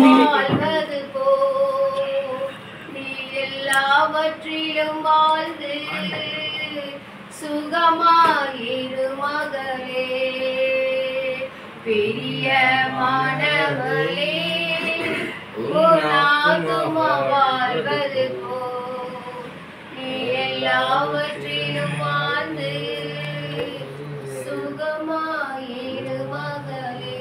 வாழ்வது போ நீ எல்லாவற்றிலும் வாழ்ந்து சுகமாயிரு மகளே பிரியமானவளே உன்னாகுமா வாழ்வது போ நீ எல்லாவற்றிலும் வாழ்ந்து சுகமாயிரு மகளே.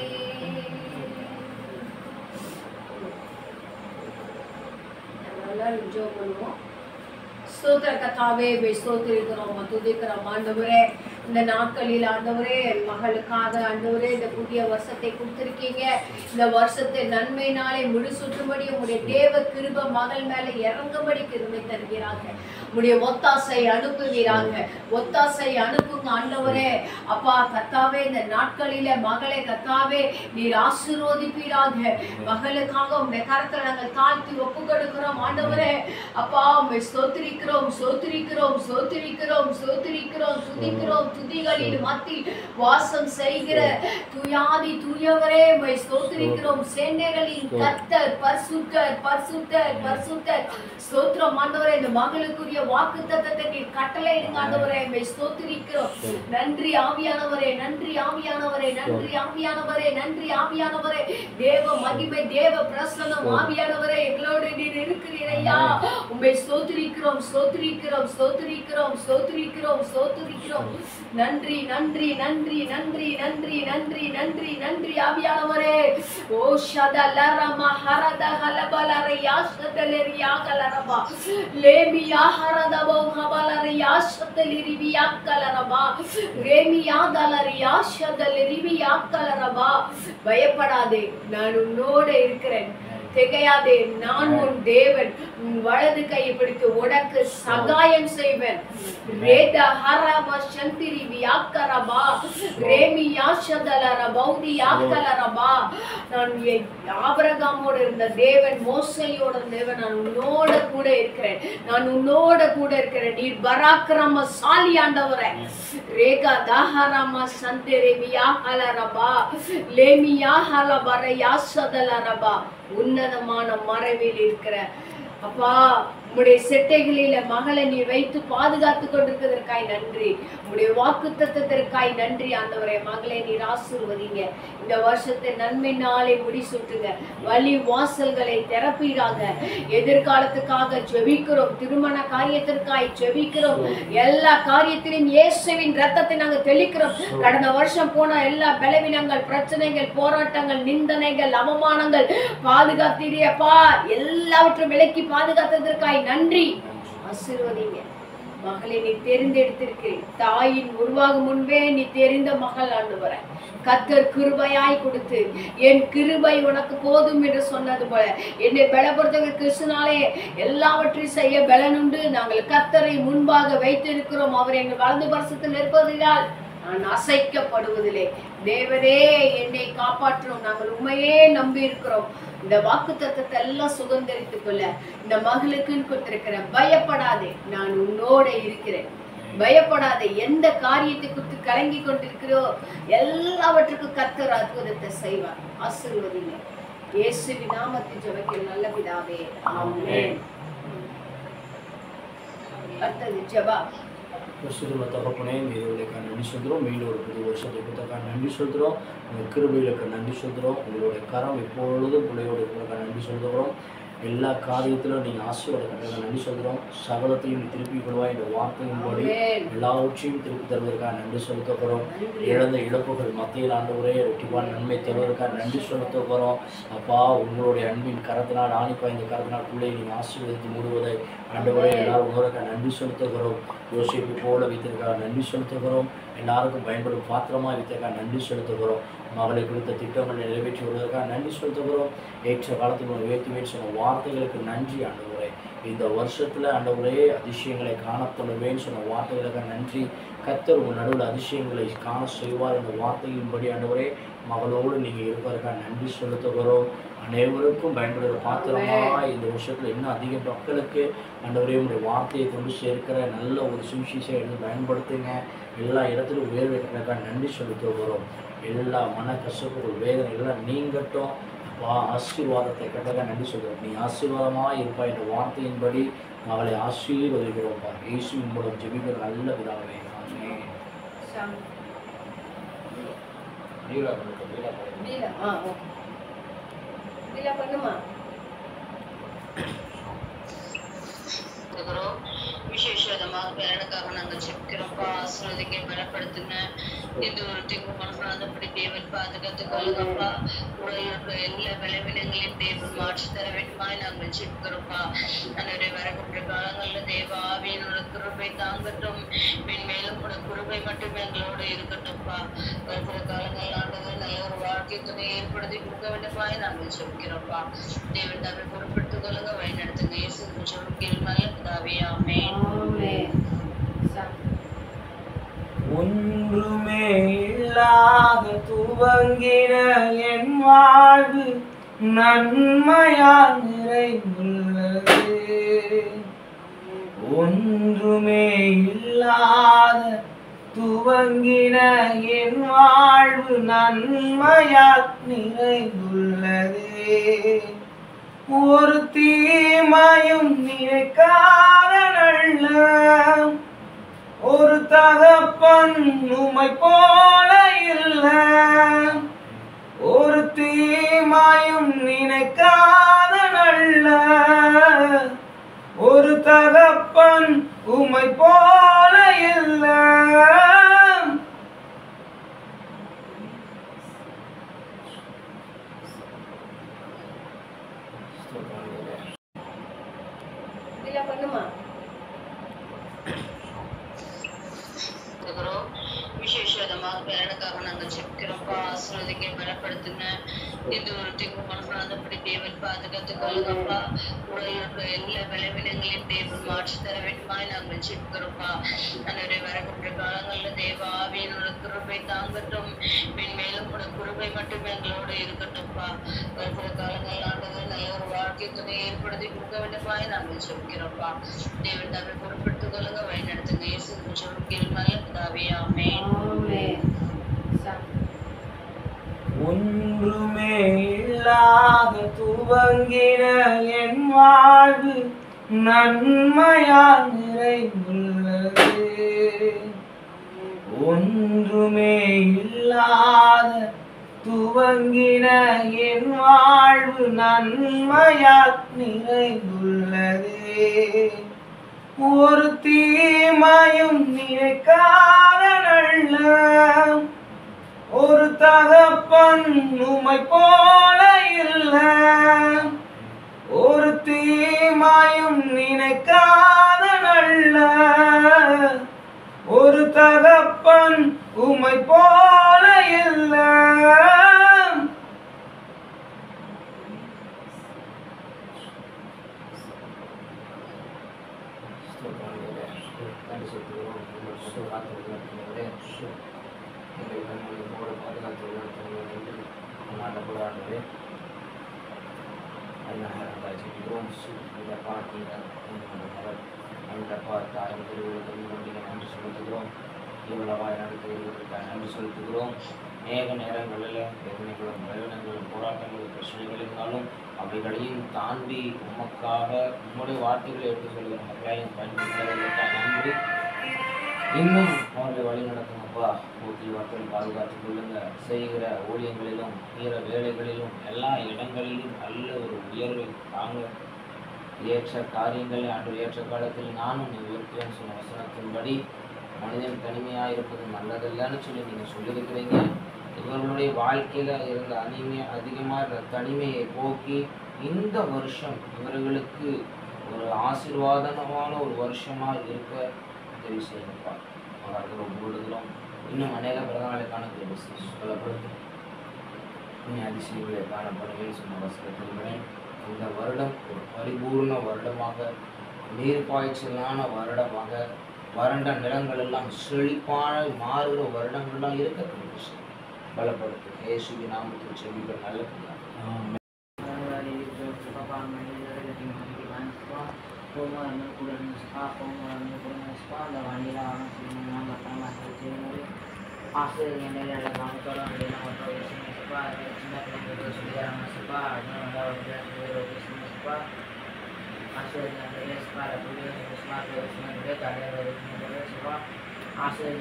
எல்லாரும் ஜெபம் பண்ணுவோம். ஸ்தோத்திர கர்த்தாவே, ஸ்தோத்திரிக்கிறோம், துதிக்கிறோம் ஆண்டவரே. இந்த நாட்களில் ஆண்டவரே மகளுக்காக ஆண்டவரே இந்த புதிய வருஷத்தை கொடுத்திருக்கீங்க. இந்த வருஷத்தை நன்மையினாலே முடிசூட்டும்படி உங்களுடைய தேவ கிருப மகள் மேல இறங்கும்படி கிருபை தருகிறாங்க. உங்களுடைய ஒத்தாசை அனுப்புவீராங்க. ஒத்தாசை அனுப்புங்க ஆண்டவரே. அப்பா கர்த்தாவே இந்த நாட்களில மகளை கர்த்தாவே நீர் ஆசீர்வதிப்பீராக. மகளுக்காக உங்களுடைய கரத்தை நாங்கள் தாழ்த்தி ஒப்பு கொடுக்கிறோம் ஆண்டவரே. அப்பா உம்மை ஸ்தோத்திரிக்கிறோம், ஸ்தோத்திரிக்கிறோம், ஸ்தோத்திரிக்கிறோம், ஸ்தோத்திரிக்கிறோம், துதிக்கிறோம். துதிகளில் மத்தியில் வாசம் செய்கிற துயாதி தூயவரே உம்மை ஸ்தோத்திரிக்கிறோம். சேனைகளின் கர்த்தர் பரிசுத்தர், பரிசுத்தர், பரிசுத்தர். ஸ்தோத்திரம் ஆண்டவரே. இந்த மகளுக்குரிய வாக்குத்தத்தத்தை நீர் கட்டளையிடுங்க ஆண்டவரே. உம்மை ஸ்தோத்திரிக்கிறோம். நன்றி ஆவியானவரே, நன்றி ஆவியானவரே, நன்றி ஆவியானவரே, நன்றி ஆவியானவரே. தேவ மகிமை, தேவ பிரசன்னம் ஆவியானவரே எங்களோடு நீர் இருக்கிறீரையா. உம்மை ஸ்தோத்திரிக்கிறோம், ஸ்தோத்திரிக்கிறோம், ஸ்தோத்திரிக்கிறோம், ஸ்தோத்திரிக்கிறோம், ஸ்தோத்திரிக்கிறோம். நன்றி நன்றி நன்றி நன்றி நன்றி நன்றி நன்றி நன்றி ஆவியானவரே. ஓ ஷதலரம ஹரத ஹலபலரியா ஷதலரியா கலரபா லேமியா ஹரதபோ ஹபலரியா ஷதலரியா கலரபா ரேமியா தலரியா ஷதலரியா கலரபா. பயப்படாதே, நான் உன்னோடு இருக்கிறேன். திகையாதே, நான் உன் தேவன். உன் வலது கையை பிடித்து உனக்கு சகாயம் செய்வேன். ரேத ஹரம சந்திரி வியாக்கரபா ரேமியா ஷதலர பௌதி யாக்கலரபா. நான் ஆபிரகாமோடு இருந்த தேவன், மோசையோட தேவன். நான் உன்னோட கூட இருக்கிறேன். நான் உன்னோட கூட இருக்கிறேன். நீர் பராக்கிரமசாலி ஆண்டவரே. ரேகா தஹரம சந்திரி வியாக்கலரபா லேமியா ஹலபர யாஷதலரபா. உன்னதமான மறைவில் இருக்கிற அப்பா உம்முடைய செட்டைகளில மகளை நீ வைத்து பாதுகாத்து கொண்டிருக்கிறதற்காய் நன்றி. உம்முடைய வாக்குத்தத்தத்திற்காய் நன்றி ஆண்டவரே. மகளை நீர் ஆசீர்வதிங்க. இந்த வருஷத்தை நன்மை நாளை முடிசூட்டுங்க. வழி வாசல்களை திறப்பீராக. எதிர்காலத்துக்காக ஜெபிக்கிறோம். திருமண காரியத்திற்காய் ஜெபிக்கிறோம். எல்லா காரியத்திலும் இயேசுவின் ரத்தத்தை நாங்கள் தெளிக்கிறோம். கடந்த வருஷம் போன எல்லா பலவீனங்கள், பிரச்சனைகள், போராட்டங்கள், நிந்தனைகள், அவமானங்கள் பாதுகாத்தீரியப்பா. எல்லாவற்றும் விலக்கி பாதுகாத்ததற்காய் நன்றி. ஆசீர்வதிங்க. மகளை நீ தெரிந்தெடுத்திருக்கிறேன். தாயின் உருவாகும் முன்பே நீ தெரிந்த மகள் ஆண்டவரே. கர்த்தர் கிருபையாய் கொடுத்து என் கிருபை உனக்கு போதும் என்று சொன்னது போல என்னை பலப்படுத்த கிறிஸ்துனாலே எல்லாவற்றையும் செய்ய பலனுண்டு. நாங்கள் கர்த்தரை முன்பாக வைத்திருக்கிறோம். அவர் எங்கள் வலது பரிசத்தில் இருப்பதினால் நான் அசைக்கப்படுவதில்லை. தேவரே என்னை காப்பாற்றும். நாங்கள் உண்மையே நம்பி இருக்கிறோம். இந்த வாக்கு தத்தத்தை எல்லாம் சுதந்திரித்துக் கொள்ள இந்த மகளுக்குன்னு கொடுத்திருக்கிற. பயப்படாதே, நான் உன்னோட இருக்கிறேன். பயப்படாதே. எந்த காரியத்தை குறித்து கலங்கி கொண்டிருக்கிறோ எல்லாவற்றுக்கும் கர்த்தர் அற்புதத்தை செய்வார். ஆசீர்வதிங்க. இயேசுவின் நாமத்தில் ஜெபிக்கிறேன் நல்ல பிதாவே, ஆமென். அடுத்தது ஜெபா. பரிசுத்த தகப்பனே, மீதுகளுக்கு நன்றி சொல்கிறோம். மீண்டும் ஒரு புது வருஷத்தை கொடுத்தக்காக நன்றி சொல்கிறோம். உங்கள் கிருபைகளுக்கு நன்றி சொல்கிறோம். உங்களுடைய கரம் எப்பொழுதும் பிள்ளையோடு இருக்கிறதுக்காக நன்றி சொல்கிறோம். எல்லா காரியத்திலும் நீங்கள் ஆசீர்வாதத்துக்காக நன்றி சொல்கிறோம். சகலத்தையும் திருப்பி கொள்வாய் என்ற வார்த்தையின்படி எல்லாவற்றையும் திருப்பி தருவதற்காக நன்றி செலுத்துகிறோம். இழந்த இழப்புகள் மத்தியில் ஆண்டவரே ரெட்டிப்பான நன்மை தருவதற்காக நன்றி செலுத்துகிறோம். அப்பா உங்களுடைய அன்பின் கரத்தினால் ஆணிப்பாய்ந்த கரத்தினால் பிள்ளையை நீங்கள் ஆசீர்வதித்து மூடுவதை ஆண்டவரே எல்லாரும் உங்களுக்காக நன்றி செலுத்துகிறோம். யோசிப்பு போல வைத்திருக்காக நன்றி செலுத்துகிறோம். எல்லாருக்கும் பயன்படும் பாத்திரமாக வைத்திருக்காக நன்றி செலுத்துகிறோம். மகளை குறித்த திட்டங்களை நிறைவேற்றி வருவதற்காக நன்றி செலுத்துகிறோம். ஏற்ற காலத்தில் உயர்த்துவேன் சொன்ன வார்த்தைகளுக்கு நன்றி ஆண்டவரே. இந்த வருஷத்தில் ஆண்டவரே அதிசயங்களை காணப்படுவேன்னு சொன்ன வார்த்தைகளுக்கு நன்றி. கர்த்தர் உங்கள் நடுவில் அதிசயங்களை காண செய்வார் என்ற வார்த்தையின்படி ஆண்டவரே மகளோடு நீங்கள் இருப்பதற்காக நன்றி செலுத்துகிறோம். அனைவருக்கும் பயன்படுகிற பாத்திரமாக இந்த வருஷத்தில் இன்னும் அதிக மக்களுக்கு ஆண்டவரே உங்களுடைய வார்த்தையை கொண்டு சேர்க்கிற நல்ல ஒரு சுவிசேஷத்தை எடுத்து பயன்படுத்துங்க. எல்லா இடத்திலும் உயர் வைக்கிறதுக்காக நன்றி செலுத்துகிறோம். எல்லா மன கசப்புகள் வேதனை எல்லாம் நீங்கட்டும். ஆசீர்வாதத்தை கட்டதாக நன்றி சொல்கிறோம். நீ ஆசீர்வாதமாக இருப்பா என்ற வார்த்தையின்படி அவளை ஆசீர்வதிக்கிறோம்ப்பா. இயேசுவின் மூலம் ஜெபிக்கிற நல்ல பிதாவே. ஆமென். விசேஷமாக பேரனுக்காக நாங்கள் செபிக்கிறோம்ப்பா. ஆசீர்வதிக்க பலப்படுத்துங்க. எந்த ஒரு தீங்கு மனப்படாதபடி தேவன் பாதுகாத்து கொள்ளுங்கப்பா. கூட இருக்கிற எல்லா பலவீனங்களையும் தேவன் மாற்றி தர வேண்டுமாய் நாங்கள் செபிக்கிறோம்ப்பா. அன்றைய வரக்கூடிய காலங்களில் தேவ ஆவியினோட கிருபை தாங்கட்டும். மேலும் கூட கிருபை மட்டுமே எங்களோடு இருக்கட்டும்ப்பா. வருகிற காலங்கள் ஆண்டவர் நல்ல ஒரு வாழ்க்கை துணை ஏற்படுத்தி கொடுக்க வேண்டுமாய் நாங்கள் செபிக்கிறோம்ப்பா. தேவன் தாமே பொறுப்பெடுத்துக் கொள்ளுங்க, வழி நடத்துங்க. இயேசு கிறிஸ்துவின் நல்ல பிதாவே. ஆமென். ஒன்றுமே இல்லாத துவங்கின என் வாழ்வு நன்மையால் நிறைந்துள்ளது. ஒன்றுமே இல்லாத துவங்கின என் வாழ்வு நன்மையால் நிறைந்துள்ளது. ஒரு தீமையும் நினைக்காத நல்ல ஒரு தகப்பன் உம்மை போல இல்ல. ஒரு தீமையும் நினைக்காத நல்ல ஒரு தகப்பன் உம்மை போல இல்ல. விசேஷமாக பேரனுக்காக நாங்கள் செபிக்கிறோம்ப்பா. ஆசீர்வதிக்க பலப்படுத்துங்க. எந்த ஒரு தீங்கு மனப்படாதபடி தேவன் பாதுகாத்து கொள்ளுங்கப்பா. கூட இருக்கிற எல்லா பலவீனங்களையும் தேவன் மாற்றி தர வேண்டுமாய் நாங்கள் செபிக்கிறோம்ப்பா. அன்றைய வரக்கூடிய காலங்களில் தேவ ஆவியினோட கிருபை தாங்கட்டும். மேலும் கூட கிருபை மட்டுமே எங்களோடு இருக்கட்டும்ப்பா. வருகிற காலங்கள் ஆண்டவர் நல்ல ஒரு வாழ்க்கை துணை ஏற்படுத்தி கொடுக்க வேண்டுமாய் நாங்கள் செபிக்கிறோம்ப்பா. தேவன் தாமே பொறுப்பெடுத்துக் கொள்ளுங்க, வழி நடத்துங்க. இயேசு கிறிஸ்துவின் நல்ல பிதாவே. ஆமென். ஒன்றுமே இல்லாத துவங்கின என் வாழ்வு நன்மையால் நிறைந்துள்ளது. ஒன்றுமே இல்லாத துவங்கின என் வாழ்வு நன்மையால் நிறைந்துள்ளது. ஒரு தீமையும் நினைக்காத நல்ல ஒரு தகப்பன் உம்மை போல இல்ல. ஒரு தீமையும் நினைக்காத நல்ல ஒரு தகப்பன் உம்மை போல இல்ல. நன்றி செலுத்துகிறோம். அநேக நேரங்களில் வேதனைகளும் பலவீனங்களும் போராட்டங்களும் பிரச்சனைகள் இருந்தாலும் அவைகளையும் தாண்டி உமக்காக உம்முடைய வார்த்தைகளை எடுத்து சொல்கிற மக்களையும் பயன்படுத்துவதற்காக நன்றி. இன்னும் அவர்களை வழி நடத்துங்கப்பா. ஊற்றி வார்த்தைகள் பாதுகாத்துக் கொள்ளுங்க. செய்கிற ஊழியங்களிலும் ஈர வேலைகளிலும் எல்லா இடங்களிலும் நல்ல ஒரு உயர்வை தாங்க. ஏற்ற காரியங்களை அன்று ஏற்ற காலத்தில் நானும் நீ உயர்த்துவேன் சொன்ன வசனத்தின்படி மனிதன் தனிமையாக இருப்பது நல்லதில்லைன்னு சொல்லி நீங்கள் சொல்லியிருக்கிறீங்க. இவர்களுடைய வாழ்க்கையில் இருந்த அதிகமாக இருந்த தனிமையை போக்கி இந்த வருஷம் இவர்களுக்கு ஒரு ஆசீர்வாதமான ஒரு வருஷமாக இருக்க உதவி செய்யணும்ப்பா. அவர்கள் ஒவ்வொருவரும் இன்னும் அநேக பிறந்தநாளைக்கான சொல்லப்படுது. இன்னும் அதிசயங்களை காணப்படுவேன் சொன்ன வசனத்தின்படி இந்த வருடம் ஒரு பரிபூர்ண வருடமாக, நீர் பாய்ச்சலான வருடமாக, வறண்ட நிலங்கள் எல்லாம் செழிப்பான மாறுகிற வருடங்கள்லாம் இருக்கக்கூடிய விஷயம் பலப்படுத்து. இயேசுவின் நாமத்தில் செபிக்கிறோம் நல்ல பிதாவே. ஆசிரியர் சின்ன பிள்ளைங்களுக்கு சொல்லித்தராங்க சப்பா இன்னும் நல்லா சப்பா ஆசிரியர் சப்பா சப்பா ஆசிரியர்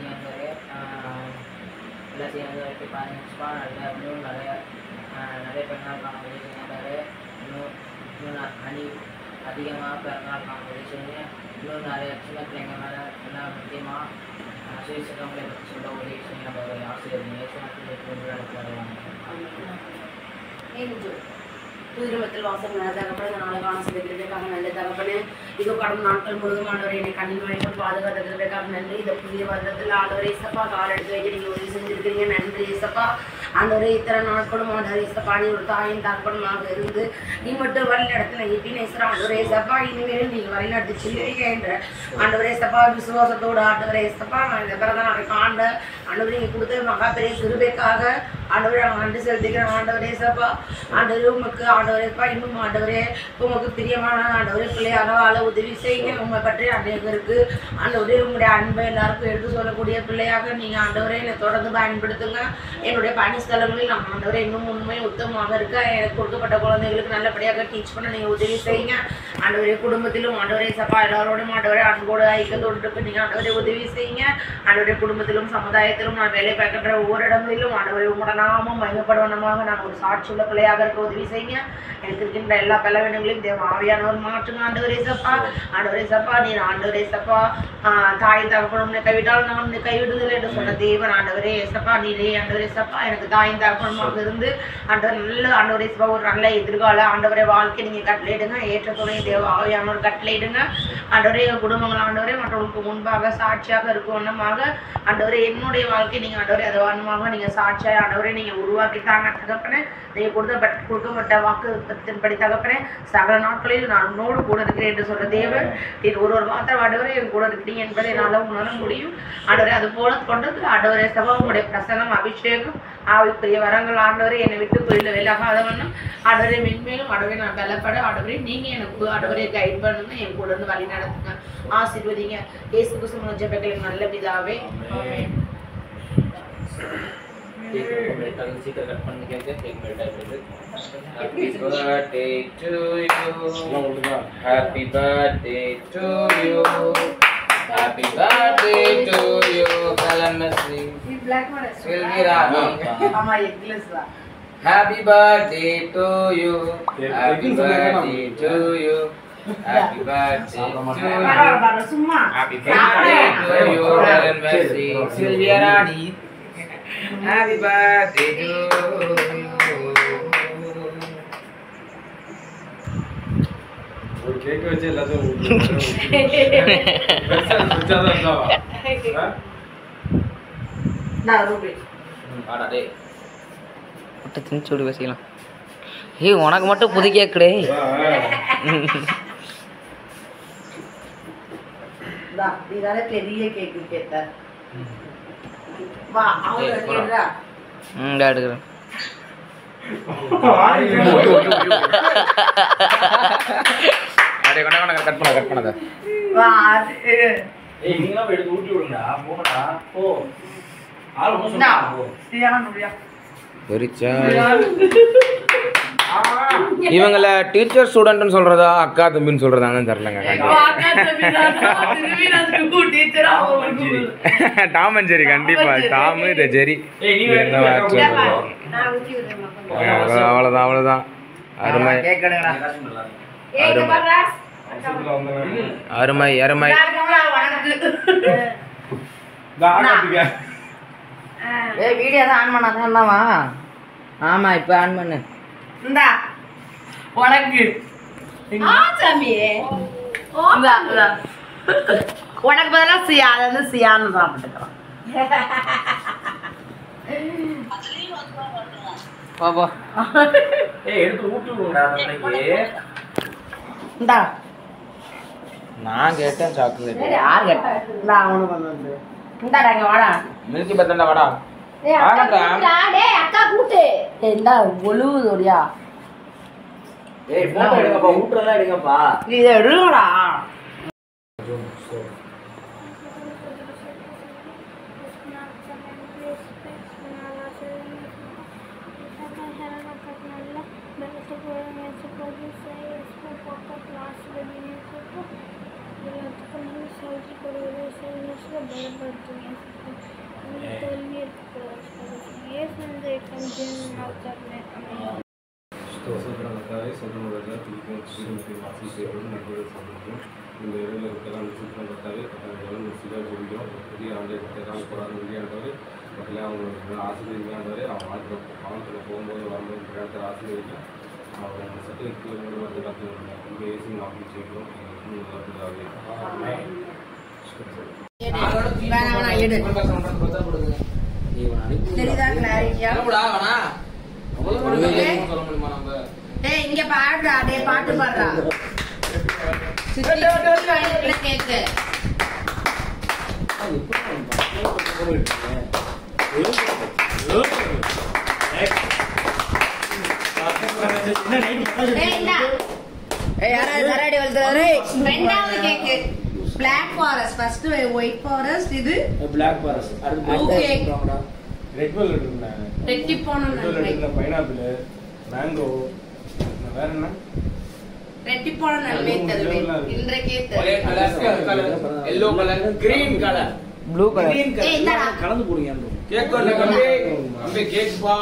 எல்லாம் சேர்ந்து வெட்டி பாருங்க சப்பா நல்லா இன்னும் நிறைய பெருநாள் காண உதவி செய்கிறாரு இன்னும் அணி அதிகமாக பிறநாள் காண உதவி செய்யுங்க இன்னும் நிறைய சின்ன பிள்ளைங்க மேலே எல்லாம் முக்கியமாக சுயசங்கங்களை பற்றி சொல்ல உதவி செய்ய நம்ம ஆசிரியர் திருமத்தில் வாசம் நல்ல தகப்பன இந்த நாளை காண செய்திருக்காங்க நல்ல தகப்பனே இதோ கடந்த நாட்கள் முழுவதும் ஆண்டவரை என்னை கண்ணின் வாய்ப்பு பாதுகாத்துக்கிறதுக்காக நன்றி இந்த புதிய வருடத்தில் ஆண்டவரை இசப்பா கால் எடுத்து வைக்க நீங்கள் உதவி செஞ்சிருக்கிறீங்க நன்றி இசப்பா ஆண்டவரை இத்தனை நாட்களும் ஆண்டவரை இசப்பா நீ ஒரு தாயின் தகப்பனமாக இருந்து நீ மட்டும் வழிநடத்தின இப்பினேஸ்வரா ஆண்டவரே இசப்பா இனிமேலும் நீங்கள் வழிநடத்தி செல்வீங்க என்ற ஆண்டவரே இசப்பா விசுவாசத்தோடு ஆண்டவரை இசப்பா நான் இந்த பிறந்த நாளைக்கு ஆண்டவரை நீங்கள் கொடுத்த மகா பெரிய கிருபைக்காக ஆண்டவரை நாங்கள் நன்றி செலுத்திக்கிறோம் ஆண்டவரே இசப்பா ஆண்டவரே உமக்கு ஆண்டவரேப்பா இன்னும் ஆண்டவரே உமக்கு பிரியமான ஆண்டவரே பிள்ளையாக வாழ உதவி செய்யுங்க உங்களை பற்றி அநேகருக்கு ஆண்டவரே உங்களுடைய அன்பை எல்லாருக்கும் எடுத்து சொல்லக்கூடிய பிள்ளையாக நீங்கள் ஆண்டவரே என்னை தொடர்ந்து பயன்படுத்துங்க என்னுடைய பணிஸ்தலங்களில் நான் ஆண்டவரே இன்னும் உண்மை உத்தமமாக இருக்க எனக்கு கொடுக்கப்பட்ட குழந்தைகளுக்கு நல்லபடியாக டீச் பண்ண நீங்கள் உதவி செய்யுங்க ஆண்டவரே குடும்பத்திலும் ஆண்டவரே சப்பா எல்லாரோடும் ஆண்டவரே அன்போடு ஐக்கியத்தோடு இருக்கு நீங்கள் ஆண்டவரே உதவி செய்யுங்க ஆண்டவரே குடும்பத்திலும் சமுதாயத்திலும் நான் வேலை பார்க்கின்ற ஒவ்வொரு இடங்களிலும் ஆண்டவரே உங்களோட நாமம் மகிமைப்படுவனமாக நான் ஒரு சாட்சியுள்ள பிள்ளையாக இருக்க உதவி செய்யுங்க எனக்கு இருக்கின்ற எல்லா பலவீனங்களையும் தேவ ஆவியானவர் மாற்றுங்க ஆண்டவரே சப்பா நீர் ஆண்டவரே சப்பா தாய் தகப்பனும் கைவிட்டால் நான் கைவிடுதல் என்று சொன்ன தேவன் ஆண்டவரே சப்பா நீரே ஆண்டவரே சப்பா எனக்கு தாயின் தகப்பனமாக இருந்து ஆண்டவர் நல்ல ஆண்டவரே சப்பா ஒரு நல்ல எதிர்கால ஆண்டவரே வாழ்க்கை நீங்கள் கட்டளையிடுங்க ஏற்ற துணை தேவ ஆவியானவர் கட்டளையிடுங்க ஆண்டவரே குடும்பங்கள் ஆண்டவரே மற்றவங்களுக்கு முன்பாக சாட்சியாக இருக்கும் வண்ணமாக ஆண்டவரே என்னுடைய வாழ்க்கை நீங்கள் ஆண்டவரே அது வண்ணமாக நீங்கள் சாட்சியாக ஆண்டவரே நீங்கள் உருவாக்கித்தாங்க தகப்பனே நீங்கள் கொடுக்கப்பட்ட வாக்குத்தின்படி தகப்பனே சகல நாட்களில் நான் உன்னோடு கூட இருக்கிறேன் என்று சொல்ற தேவன் நீர் ஒரு மாத்திரம் ஆண்டவரே என் கூட இருக்கிறீங்க என்பதை என்னால் உணர முடியும் ஆண்டவரே அது போல கொண்டது ஆண்டவரே சபா உங்களுடைய பிரசனம் அபிஷேகம் ஆவிக்குரிய வரங்கள் ஆண்டவரே என்னை விட்டு கோயிலில் விலகாத வண்ணம் ஆண்டவரே மென்மேலும் ஆண்டவரே நான் பலப்பட ஆண்டவரே நீங்கள் எனக்கு ஆண்டவரே கைட் பண்ணுங்க என் கூட இருந்து வழி நடத்துங்க ஆசீர்வதிங்க இயேசு கிறிஸ்து ஜெபங்களுக்கு நல்ல பிதாவே ஆமென். சீக்கிரம் கட் பண்ணி கேட்க கேக் மெல்ட் ஆயிடுது. Happy birthday to you. Happy birthday to you. Happy birthday to you. Kalamasi. Silvira. ஆமா எக்லஸ் தான். Happy birthday to you. Happy birthday to you. Happy birthday to you. பரவாயில்லை சும்மா. Happy birthday to you. Kalamasi. Silvira. Happy birthday to you. ஒரு cake வச்சு எல்லாத்தையும் நான் Ruby. வாடா டேய். முட்டை திணிச்சு விடு பேசிக்கலாம். ஏய் உனக்கு மட்டும் புது கேக்குடே. நீ தானே பெரிய கேக்கு கேட்ட. வா அவங்க கேக்குறா. எடுக்கிறேன். அடே கொண்டா கட் பண்ணாத. வா ஏய் நீங்களா போய் எடுத்து ஊட்டி விடுங்கடா போங்கடா போ ஆளு ஒண்ணு நா சொல்லுங்க போ சியானுரியா. வெரிச்சா இவங்கள டீச்சர் ஸ்டூடெண்ட்னு சொல்றதா அக்கா தம்பின்னு சொல்றதான்னு தெரியலங்க. டாம் அண்ட் ஜெரி கண்டிப்பா டாம் இது ஜெரி. அவ்வளவுதான் அருமை அருமை அருமை. ஏய் வீடியோ தான் ஆன் பண்ணாதான்வா. ஆமா இப்போ ஆன் பண்ணு. இந்தா உனக்கு சாமி உனக்கு பதிலா சியா அதை வந்து சியான்னு சாப்பிட்டுக்கலாம். பாப்பா ஏய் எடுத்து ஊட்டி விடுங்கடா இன்னைக்கு. இந்தா நான் கேட்டேன் சாக்லேட். யார் கேட்டா? இந்தா அவனுக்கு வந்து இந்தாடா இங்க வாடா. மில்கி பத்தண்டா வாடா. இந்தா ஒழுவுதோடியா. ஏய் போட்டோ எடுங்கப்பா ஊட்டுறலாம் எடுங்கப்பா. இதை எடுங்கடா. இந்த ஏரியாவில் இருக்கலாம் சுத்தம் பட்டாவே முஸ்லீமாக ஜெபிக்கிறோம் புதிய ஆண்டு போகிறாங்க வெளியாண்டவர் மக்களே அவங்க ஆசிரியர்களாண்டவர் அவங்க வாகனத்தில் போகும்போது வரும்போது இடத்துல ஆசிரியர்கள் அவங்க சர்டிஃபிகேட் வந்து கற்றுக்கணும் இங்கே ஏசி நாற்பது ஜெயிக்கிறோம் இங்க பாடுறா அதே பாட்டு பாடுறா கேக்கு ரெண்டாவது cake black forest first white forest இது பிளாக் ஃபாரஸ்ட் அடுத்து ரெட் வெல்வெட் இருந்தேன் ரெட்டி போன பைனாப்பிள் மேங்கோ வேற என்ன ரெட்டி போன நன்மை தருவே இன்றைக்கே yellow colour green colour blue colour கலந்து போடுங்க கேக் வரல கம்பி கேக் பா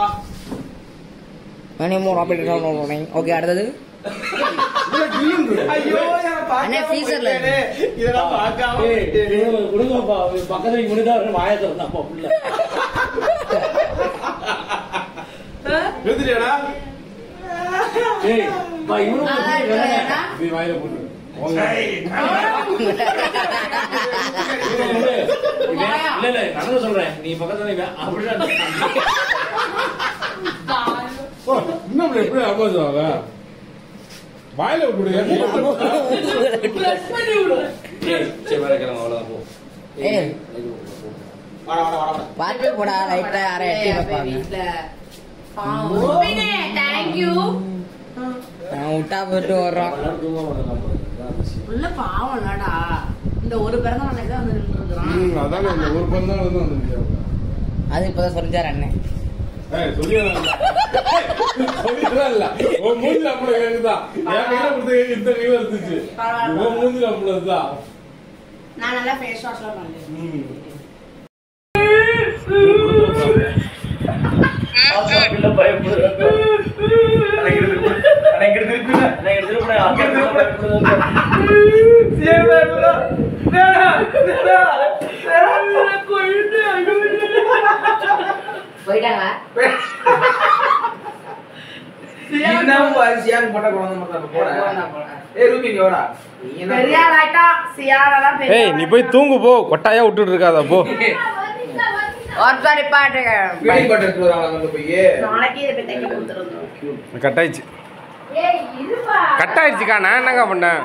மணி மூணு ஆப்ரேட் ஓகே அடுத்தது அண்ணா ஃப்ரீசர்ல இதெல்லாம் பார்க்காம குடுங்கப்பா பக்கத்துல முடிதா வாயை திறந்தாப்பா புள்ள எழுதுறியாடா ஏய் பா இவனும் நீ வாயில போடு இல்ல நான் சொல்றேன் நீ பக்கத்துல அப்படிதான் இன்னும் எப்படி அபோசாவா வாயில விட்டு சரி வேற கிளம்ப அவ்வளவுதான் போ பாட்டு போடா ரைட்டா யாரை எட்டி வைப்பாங்க தேங்க்யூ நான் விட்டா போட்டு வர்றோம் உள்ள பாவம் இல்லடா இந்த ஒரு பிறந்த நாளைக்கு தான் வந்து நின்றுறான் அதான இந்த ஒரு பந்தம் வந்து வந்துருக்கியா அது இப்பதான் சொல்லிச்சார் அண்ணன் சொல்லிடலாம் உன் மூஞ்சி அப்படி இருக்குதான் என் கையில கொடுத்து இந்த கையில இருந்துச்சு உன் மூஞ்சி அப்படிதான் நான் நல்லா ஃபேஸ் வாஷ்லாம் பண்ணேன் போயிட்டாங்க நீ போய் தூங்கு போ கொட்டாயா விட்டுட்டு இருக்காதா போ கட்டாயிடுச்சு கட்டாயிடுச்சுக்கா நான் என்னங்க பண்ணேன்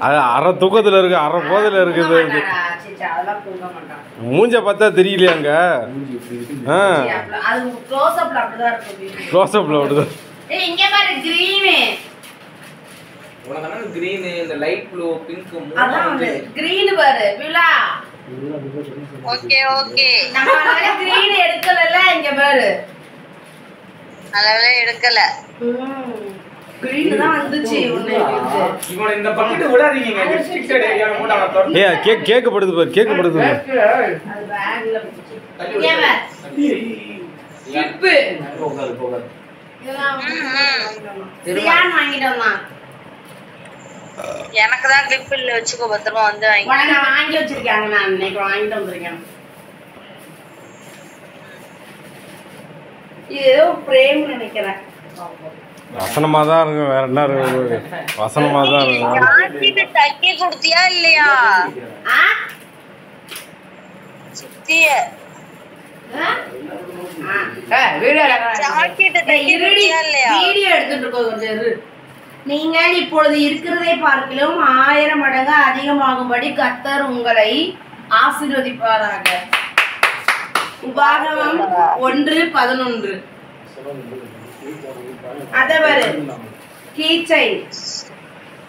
அது அரை தூக்கத்துல இருக்கு அரை போதையில இருக்குது மூஞ்ச பார்த்தா தெரியலையாங்க க்ளோஸ் அப்ல அப்படிதான் கிரீன் இந்த லைட் ப்ளூ பிங்க் கிரீன் பாரு விழா ஓகே ஓகே நம்ம கிரீன் எடுக்கலல இங்க பாரு அதெல்லாம் எடுக்கல கிரீன் தான் வந்துச்சு இவன இந்த பக்கெட் விடாதீங்க ரெஸ்ட்ரிக்டட் ஏரியால போட்டு அவன தொட ஏய் கேக் படுது பாரு கேக் படுது பாரு அது பேக்ல வந்துச்சு இங்க பாரு சிப்பு போகாது இதெல்லாம் சியான் வாங்கிட்டு வந்தான் எனக்கு தான் கிளிப் இல்ல வச்சுக்கோ பத்திரமா வந்து நான் வாங்கி வச்சிருக்கேன் நான் இன்னைக்கு வாங்கிட்டு வந்திருக்கேன் இது ஏதோ பிரேம் நினைக்கிறேன் வசனமா தான் இருக்கும் வேற என்ன இருக்கு வசனமா தான் இருக்கும் யார்கிட்ட தைக்க கொடுத்தியா இல்லையா சித்திய வீடியோ எடுத்துட்டு இருக்கோம். நீங்கள் இப்பொழுது இருக்கிறதை பார்க்கிலும் 1000 மடங்கு அதிகமாகும்படி கர்த்தர் உங்களை ஆசீர்வதிப்பாராக. உபாகமம் 1:11. அதவர் கீச்சை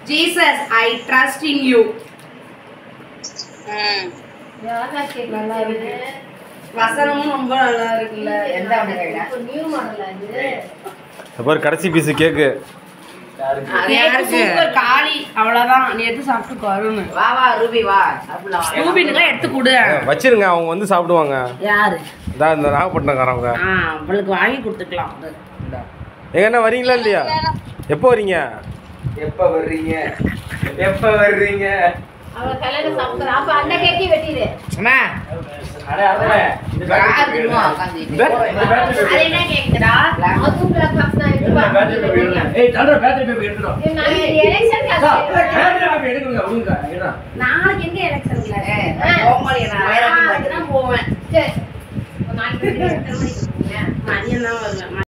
Jesus I trust in you. அழகா கேக் நல்லா இருக்கு. வசனமும் ரொம்ப நல்லா இருக்குல்ல. எந்த நியூ மாடல் அது. அப்புறம் கடைசி பீஸ் கேக்கு சூப்பர் காளி அவ்வளவுதான். நீ எடுத்து சாப்பிட்டு வருண். வா வா ரூபி வா சாப்பிடலாம். ரூபினுக்கு எடுத்து கொடு. வச்சிருங்க, அவங்க வந்து சாப்பிடுவாங்க. யாரு? இந்த நாகப்பட்டினக்காரவங்க. அவளுக்கு வாங்கி கொடுத்துக்கலாம். எங்க என்ன வரீங்களா இல்லையா? எப்போ வரீங்க? எப்போ வர்றீங்க? எப்போ வர்றீங்க? அவ கல்யாண சாப்பிடுறா. அப்ப அந்த கேக்கி வெட்டிடு. அம்மா அட அட இந்த பேட்டரி அது என்ன கேக்குடா? அதுவும் பிளாக் பாக்ஸ் தான் இருக்கு. ஏய் தள்ளுற பேட்டரி பேப்பர் எடுத்துடா. நான் எலெக்ஷன் காசு பேட்டரி பேப்பர் எடுங்க உங்க ஏடா. நாளைக்கு எங்க எலெக்ஷன்ல போமாலியா? நான் வேற இடத்துக்கு தான் போவேன். சரி. நாளைக்கு எத்தனை மணிக்கு போவீங்க? மதியம் தான் வருவேன்.